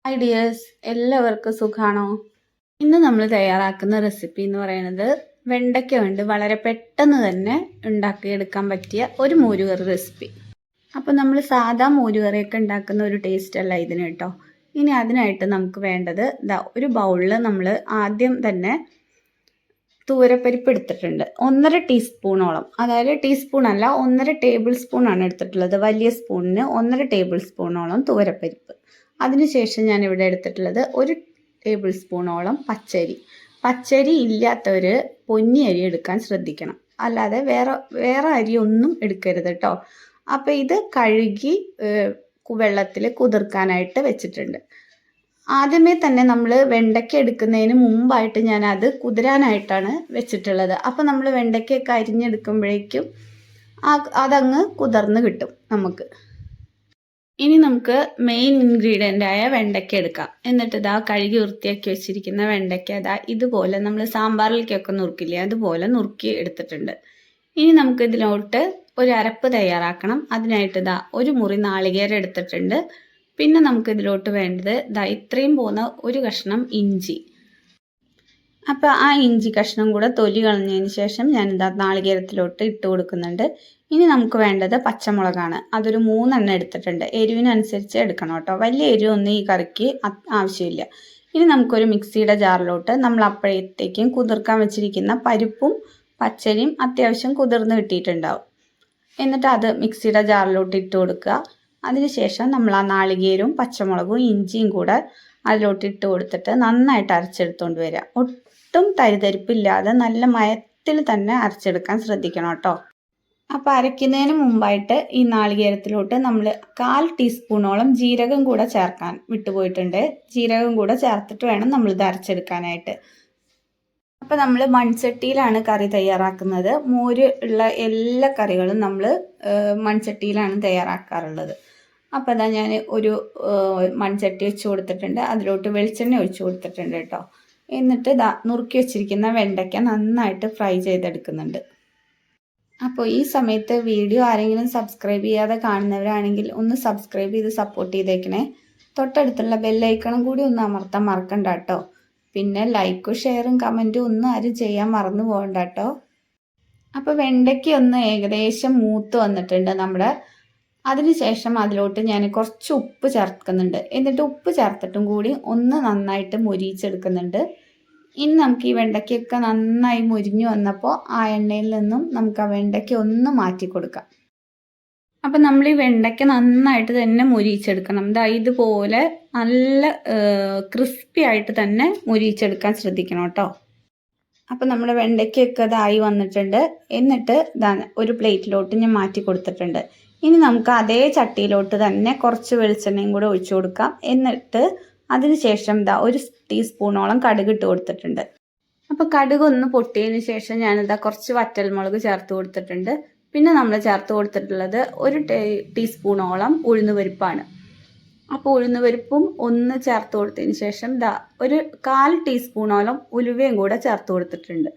Ideas എല്ലാവർക്കും സുഖാണോ? ഇന്ന് നമ്മൾ തയ്യാറാക്കുന്ന റെസിപ്പി എന്ന് പറയുന്നത് വെണ്ടയ്ക്ക കൊണ്ട് വളരെ പെട്ടെന്ന് തന്നെ ഉണ്ടാക്കിയെടുക്കാൻ പറ്റിയ ഒരു മോരുകറി റെസിപ്പി. അപ്പോൾ നമ്മൾ സാധാ മോരുകറിയൊക്കെ ഉണ്ടാക്കുന്ന ഒരു ടേസ്റ്റ് അല്ല ഇതിന് കേട്ടോ. ഇനി അതിനായിട്ട് നമുക്ക് വേണ്ടത് ഒരു ബൗളിൽ നമ്മൾ ആദ്യം തന്നെ തൂവരപ്പരിപ്പ് എടുത്തിട്ടുണ്ട്. 1.5 ടീസ്പൂണോളം, അതായത് ടീസ്പൂൺ അല്ല 1.5 ടേബിൾ സ്പൂൺ ആണ് എടുത്തിട്ടുള്ളത്. വലിയ സ്പൂണിന് 1.5 ടേബിൾ സ്പൂണോളം തൂവരപ്പരിപ്പ്. അതിനുശേഷം ഞാൻ ഇവിടെ എടുത്തിട്ടുള്ളത് 1 ടേബിൾ സ്പൂണോളം പച്ചരി ഇല്ലാത്തവർ പൊന്നി അരി എടുക്കാൻ ശ്രദ്ധിക്കണം, അല്ലാതെ വേറെ അരി ഒന്നും എടുക്കരുത് കേട്ടോ. അപ്പോൾ ഇത് കഴുകി വെള്ളത്തിൽ കുതിർക്കാനായിട്ട് വെച്ചിട്ടുണ്ട്. ആദ്യമേ തന്നെ നമ്മൾ വെണ്ടയ്ക്ക എടുക്കുന്നതിന് മുമ്പായിട്ട് ഞാൻ അത് കുതിരാനായിട്ടാണ് വെച്ചിട്ടുള്ളത്. അപ്പോൾ നമ്മൾ വെണ്ടയ്ക്കൊക്കെ അരിഞ്ഞെടുക്കുമ്പോഴേക്കും അതങ്ങ് കുതിർന്ന് കിട്ടും നമുക്ക്. ഇനി നമുക്ക് മെയിൻ ഇൻഗ്രീഡിയൻ്റ് ആയ വെണ്ടയ്ക്ക എടുക്കാം. എന്നിട്ട് കഴുകി വൃത്തിയാക്കി വെച്ചിരിക്കുന്ന വെണ്ടയ്ക്ക ഇതുപോലെ നമ്മൾ സാമ്പാറിലേക്കൊക്കെ നുറുക്കില്ലേ, അതുപോലെ നുറുക്കി എടുത്തിട്ടുണ്ട്. ഇനി നമുക്ക് ഇതിലോട്ട് ഒരു അരപ്പ് തയ്യാറാക്കണം. അതിനായിട്ട് ഒരു മുറി നാളികേരം എടുത്തിട്ടുണ്ട്. പിന്നെ നമുക്ക് ഇതിലോട്ട് വേണ്ടത് ഇത്രയും പോകുന്ന ഒരു കഷ്ണം ഇഞ്ചി. അപ്പോൾ ആ ഇഞ്ചി കഷ്ണം കൂടെ തൊലി കളഞ്ഞതിന് ശേഷം ഞാൻ നാളികേരത്തിലോട്ട് ഇട്ട് കൊടുക്കുന്നുണ്ട്. ഇനി നമുക്ക് വേണ്ടത് പച്ചമുളകാണ്. അതൊരു 3 എണ്ണം എടുത്തിട്ടുണ്ട്. എരിവിനനുസരിച്ച് എടുക്കണം കേട്ടോ. വലിയ എരിവൊന്നും ഈ കറിക്ക് ആവശ്യമില്ല. ഇനി നമുക്കൊരു മിക്സിയുടെ ജാറിലോട്ട് നമ്മൾ അപ്പോഴത്തേക്കും കുതിർക്കാൻ വെച്ചിരിക്കുന്ന പരിപ്പും പച്ചരിയും അത്യാവശ്യം കുതിർന്ന് കിട്ടിയിട്ടുണ്ടാവും. എന്നിട്ട് അത് മിക്സിയുടെ ജാറിലോട്ട് ഇട്ട് കൊടുക്കുക. അതിനുശേഷം നമ്മൾ ആ നാളികേരവും പച്ചമുളകും ഇഞ്ചിയും കൂടെ അതിലോട്ട് ഇട്ട് കൊടുത്തിട്ട് നന്നായിട്ട് അരച്ചെടുത്തുകൊണ്ട് വരിക. ഒട്ടും തരിതരിപ്പില്ലാതെ നല്ല മയത്തിൽ തന്നെ അരച്ചെടുക്കാൻ ശ്രദ്ധിക്കണം കേട്ടോ. അപ്പോൾ അരയ്ക്കുന്നതിന് മുമ്പായിട്ട് ഈ നാളികേരത്തിലോട്ട് നമ്മൾ 1/4 ടീസ്പൂണോളം ജീരകം കൂടെ ചേർക്കാൻ വിട്ടുപോയിട്ടുണ്ട്. ജീരകം കൂടെ ചേർത്തിട്ട് വേണം നമ്മളിത് അരച്ചെടുക്കാനായിട്ട്. അപ്പോൾ നമ്മൾ മൺചട്ടിയിലാണ് കറി തയ്യാറാക്കുന്നത്. മോര് ഉള്ള എല്ലാ കറികളും നമ്മൾ മൺചട്ടിയിലാണ് തയ്യാറാക്കാറുള്ളത്. അപ്പോൾ ഞാൻ ഒരു മൺചട്ടി വെച്ച് കൊടുത്തിട്ടുണ്ട്. അതിലോട്ട് വെളിച്ചെണ്ണ ഒഴിച്ച് കൊടുത്തിട്ടുണ്ട് കേട്ടോ. എന്നിട്ട് നുറുക്കി വെച്ചിരിക്കുന്ന വെണ്ടയ്ക്ക നന്നായിട്ട് ഫ്രൈ ചെയ്തെടുക്കുന്നുണ്ട്. അപ്പോൾ ഈ സമയത്ത് വീഡിയോ ആരെങ്കിലും സബ്സ്ക്രൈബ് ചെയ്യാതെ കാണുന്നവരാണെങ്കിൽ ഒന്ന് സബ്സ്ക്രൈബ് ചെയ്ത് സപ്പോർട്ട് ചെയ്തേക്കണേ. തൊട്ടടുത്തുള്ള ബെല്ലൈക്കണും കൂടി ഒന്ന് അമർത്താൻ മറക്കണ്ട കേട്ടോ. പിന്നെ ലൈക്കും ഷെയറും കമൻറ്റും ഒന്നും ആരും ചെയ്യാൻ മറന്നു പോകണ്ട കേട്ടോ. അപ്പോൾ വെണ്ടയ്ക്ക ഒന്ന് ഏകദേശം മൂത്ത് വന്നിട്ടുണ്ട് നമ്മുടെ. അതിനുശേഷം അതിലോട്ട് ഞാൻ കുറച്ച് ഉപ്പ് ചേർക്കുന്നുണ്ട്. എന്നിട്ട് ഉപ്പ് ചേർത്തിട്ടും കൂടി ഒന്ന് നന്നായിട്ട് മൊരിയിച്ചെടുക്കുന്നുണ്ട്. ഇനി നമുക്ക് ഈ വെണ്ടയ്ക്കൊക്കെ നന്നായി മൊരിഞ്ഞു വന്നപ്പോൾ ആ എണ്ണയിൽ നിന്നും നമുക്ക് ആ വെണ്ടയ്ക്ക ഒന്ന് മാറ്റി കൊടുക്കാം. അപ്പം നമ്മൾ ഈ വെണ്ടയ്ക്ക നന്നായിട്ട് തന്നെ മൊരിയിച്ചെടുക്കണം. ഇതുപോലെ നല്ല ക്രിസ്പി ആയിട്ട് തന്നെ മൊരിയിച്ചെടുക്കാൻ ശ്രദ്ധിക്കണം കേട്ടോ. അപ്പം നമ്മുടെ വെണ്ടയ്ക്കൊക്കെ ഇതായി വന്നിട്ടുണ്ട്. എന്നിട്ട് ഒരു പ്ലേറ്റിലോട്ട് ഞാൻ മാറ്റി കൊടുത്തിട്ടുണ്ട്. ഇനി നമുക്ക് അതേ ചട്ടിയിലോട്ട് തന്നെ കുറച്ച് വെളിച്ചെണ്ണയും കൂടെ ഒഴിച്ചു കൊടുക്കാം. എന്നിട്ട് അതിനുശേഷം 1 ടീസ്പൂണോളം കടുക് ഇട്ട് കൊടുത്തിട്ടുണ്ട്. അപ്പോൾ കടുക് ഒന്ന് പൊട്ടിയതിന് ശേഷം ഞാനിതാ കുറച്ച് വറ്റൽമുളക് ചേർത്ത് കൊടുത്തിട്ടുണ്ട്. പിന്നെ നമ്മൾ ചേർത്ത് കൊടുത്തിട്ടുള്ളത് 1 ടീസ്പൂണോളം ഉഴുന്നുപരിപ്പാണ്. അപ്പോൾ ഉഴുന്നുപരിപ്പും ഒന്ന് ചേർത്ത് കൊടുത്തതിന് ശേഷം ഒരു 1/4 ടീസ്പൂണോളം ഉലുവയും കൂടെ ചേർത്ത് കൊടുത്തിട്ടുണ്ട്.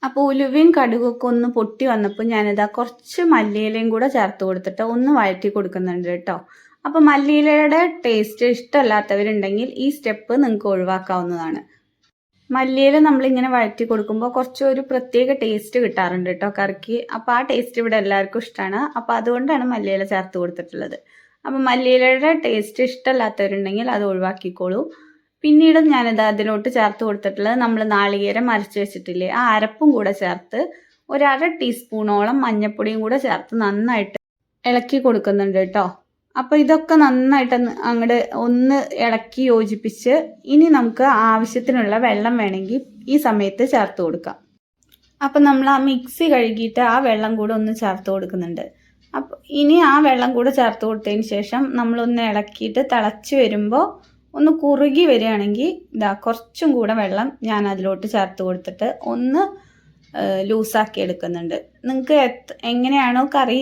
അപ്പോൾ ഉലുവയും കടുകൊക്കെ ഒന്ന് പൊട്ടി വന്നപ്പോൾ ഞാനിതാ കുറച്ച് മല്ലിയിലയും കൂടെ ചേർത്ത് കൊടുത്തിട്ട് ഒന്ന് വഴറ്റി കൊടുക്കുന്നുണ്ട് കേട്ടോ. അപ്പോൾ മല്ലിയിലയുടെ ടേസ്റ്റ് ഇഷ്ടമല്ലാത്തവരുണ്ടെങ്കിൽ ഈ സ്റ്റെപ്പ് നിങ്ങൾക്ക് ഒഴിവാക്കാവുന്നതാണ്. മല്ലിയില നമ്മളിങ്ങനെ വഴറ്റി കൊടുക്കുമ്പോൾ കുറച്ച് ഒരു പ്രത്യേക ടേസ്റ്റ് കിട്ടാറുണ്ട് കേട്ടോ കറിക്ക്. അപ്പോൾ ആ ടേസ്റ്റ് ഇവിടെ എല്ലാവർക്കും ഇഷ്ടമാണ്. അപ്പോൾ അതുകൊണ്ടാണ് മല്ലിയില ചേർത്ത് കൊടുത്തിട്ടുള്ളത്. അപ്പോൾ മല്ലിയിലയുടെ ടേസ്റ്റ് ഇഷ്ടമല്ലാത്തവരുണ്ടെങ്കിൽ അത് ഒഴിവാക്കിക്കോളൂ. പിന്നീട് ഞാനിത് അതിലോട്ട് ചേർത്ത് കൊടുത്തിട്ടുള്ളത് നമ്മൾ നാളികേരം അരച്ച് വെച്ചിട്ടില്ലേ, ആ അരപ്പും കൂടെ ചേർത്ത് 1/2 ടീസ്പൂണോളം മഞ്ഞൾപ്പൊടിയും കൂടെ ചേർത്ത് നന്നായിട്ട് ഇളക്കി കൊടുക്കുന്നുണ്ട് കേട്ടോ. അപ്പോൾ ഇതൊക്കെ നന്നായിട്ട് അങ്ങോട്ട് ഒന്ന് ഇളക്കി യോജിപ്പിച്ച് ഇനി നമുക്ക് ആവശ്യത്തിനുള്ള വെള്ളം വേണമെങ്കിൽ ഈ സമയത്ത് ചേർത്ത് കൊടുക്കാം. അപ്പം നമ്മൾ ആ മിക്സി കഴുകിയിട്ട് ആ വെള്ളം കൂടെ ഒന്ന് ചേർത്ത് കൊടുക്കുന്നുണ്ട്. അപ്പോൾ ഇനി ആ വെള്ളം കൂടെ ചേർത്ത് കൊടുത്തതിന് ശേഷം നമ്മളൊന്ന് ഇളക്കിയിട്ട് തിളച്ച് വരുമ്പോൾ ഒന്ന് കുറുകി വരികയാണെങ്കിൽ കുറച്ചും കൂടെ വെള്ളം ഞാൻ അതിലോട്ട് ചേർത്ത് കൊടുത്തിട്ട് ഒന്ന് ലൂസാക്കി എടുക്കുന്നുണ്ട്. നിങ്ങൾക്ക് എങ്ങനെയാണോ കറി,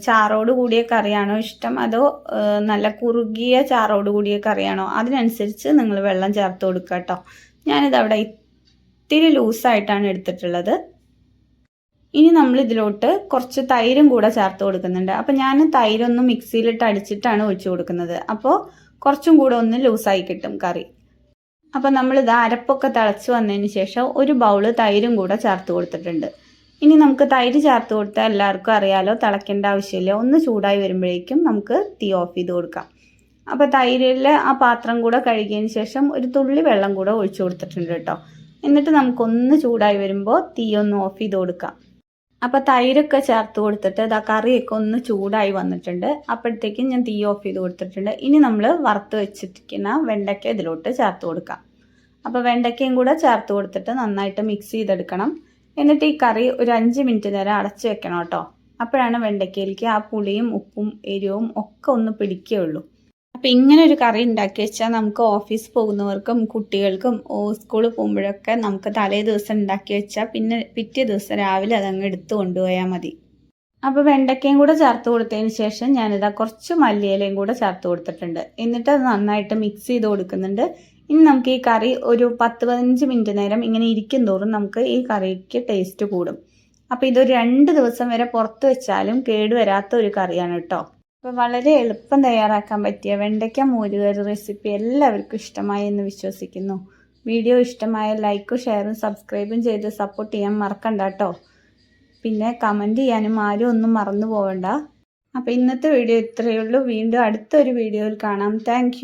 ചാറോട് കൂടിയ കറിയാണോ ഇഷ്ടം, അതോ നല്ല കുറുകിയ ചാറോട് കൂടിയ കറിയാണോ, അതിനനുസരിച്ച് നിങ്ങൾ വെള്ളം ചേർത്ത് കൊടുക്കുക കേട്ടോ. ഞാനിതവിടെ ഇത്തിരി ലൂസായിട്ടാണ് എടുത്തിട്ടുള്ളത്. ഇനി നമ്മൾ ഇതിലോട്ട് കുറച്ച് തൈരും കൂടെ ചേർത്ത് കൊടുക്കുന്നുണ്ട്. അപ്പം ഞാൻ തൈരൊന്ന് മിക്സിയിലിട്ട് അടിച്ചിട്ടാണ് ഒഴിച്ചു കൊടുക്കുന്നത്. അപ്പോൾ കുറച്ചും കൂടെ ഒന്ന് ലൂസായി കിട്ടും കറി. അപ്പം നമ്മളിത് അരപ്പൊക്കെ തിളച്ച് വന്നതിന് ശേഷം ഒരു ബൗള് തൈരും കൂടെ ചേർത്ത് കൊടുത്തിട്ടുണ്ട്. ഇനി നമുക്ക് തൈര് ചേർത്ത് കൊടുത്താൽ എല്ലാവർക്കും അറിയാലോ, തിളയ്ക്കേണ്ട ആവശ്യമില്ല. ഒന്ന് ചൂടായി വരുമ്പോഴേക്കും നമുക്ക് തീ ഓഫ് ചെയ്ത് കൊടുക്കാം. അപ്പോൾ തൈരിൽ ആ പാത്രം കൂടെ കഴുകിയതിന് ശേഷം ഒരു തുള്ളി വെള്ളം കൂടെ ഒഴിച്ചു കൊടുത്തിട്ടുണ്ട് കേട്ടോ. എന്നിട്ട് നമുക്കൊന്ന് ചൂടായി വരുമ്പോൾ തീ ഒന്ന് ഓഫ് ചെയ്ത് കൊടുക്കാം. അപ്പോൾ തൈരൊക്കെ ചേർത്ത് കൊടുത്തിട്ട് ഇതാ കറിയൊക്കെ ഒന്ന് ചൂടായി വന്നിട്ടുണ്ട്. അപ്പോഴത്തേക്കും ഞാൻ തീ ഓഫ് ചെയ്ത് കൊടുത്തിട്ടുണ്ട്. ഇനി നമ്മൾ വറുത്ത് വെച്ചിരിക്കുന്ന വെണ്ടയ്ക്ക ഇതിലോട്ട് ചേർത്ത് കൊടുക്കാം. അപ്പോൾ വെണ്ടയ്ക്കയും കൂടെ ചേർത്ത് കൊടുത്തിട്ട് നന്നായിട്ട് മിക്സ് ചെയ്തെടുക്കണം. എന്നിട്ട് ഈ കറി ഒരു 5 മിനിറ്റ് നേരം അടച്ചു വെക്കണം കേട്ടോ. അപ്പോഴാണ് വെണ്ടയ്ക്കയിലേക്ക് ആ പുളിയും ഉപ്പും എരിവും ഒക്കെ ഒന്ന് പിടിക്കുകയുള്ളൂ. അപ്പോൾ ഇങ്ങനെ ഒരു കറി ഉണ്ടാക്കി വെച്ചാൽ നമുക്ക് ഓഫീസ് പോകുന്നവർക്കും കുട്ടികൾക്കും സ്കൂളിൽ പോകുമ്പോഴൊക്കെ നമുക്ക് തലേ ദിവസം ഉണ്ടാക്കി വെച്ചാൽ പിന്നെ പിറ്റേ ദിവസം രാവിലെ അതങ്ങ് എടുത്ത് കൊണ്ടുപോയാൽ മതി. അപ്പോൾ വെണ്ടയ്ക്കയും കൂടെ ചേർത്ത് കൊടുത്തതിന് ശേഷം ഞാനിതാ കുറച്ച് മല്ലിയിലയും കൂടെ ചേർത്ത് കൊടുത്തിട്ടുണ്ട്. എന്നിട്ട് അത് നന്നായിട്ട് മിക്സ് ചെയ്ത് കൊടുക്കുന്നുണ്ട്. ഇനി നമുക്ക് ഈ കറി ഒരു 10-15 മിനിറ്റ് നേരം ഇങ്ങനെ ഇരിക്കും തോറും നമുക്ക് ഈ കറിക്ക് ടേസ്റ്റ് കൂടും. അപ്പോൾ ഇതൊരു 2 ദിവസം വരെ പുറത്ത് വെച്ചാലും കേടുവരാത്ത ഒരു കറിയാണ് കേട്ടോ. അപ്പോൾ വളരെ എളുപ്പം തയ്യാറാക്കാൻ പറ്റിയ വെണ്ടയ്ക്ക മോരുകറി റെസിപ്പി എല്ലാവർക്കും ഇഷ്ടമായി എന്ന് വിശ്വസിക്കുന്നു. വീഡിയോ ഇഷ്ടമായ ലൈക്കും ഷെയറും സബ്സ്ക്രൈബും ചെയ്ത് സപ്പോർട്ട് ചെയ്യാൻ മറക്കണ്ട കേട്ടോ. പിന്നെ കമൻറ്റ് ചെയ്യാനും ആരും ഒന്നും മറന്നു പോകണ്ട. അപ്പോൾ ഇന്നത്തെ വീഡിയോ ഇത്രയേ ഉള്ളൂ. വീണ്ടും അടുത്തൊരു വീഡിയോയിൽ കാണാം. താങ്ക്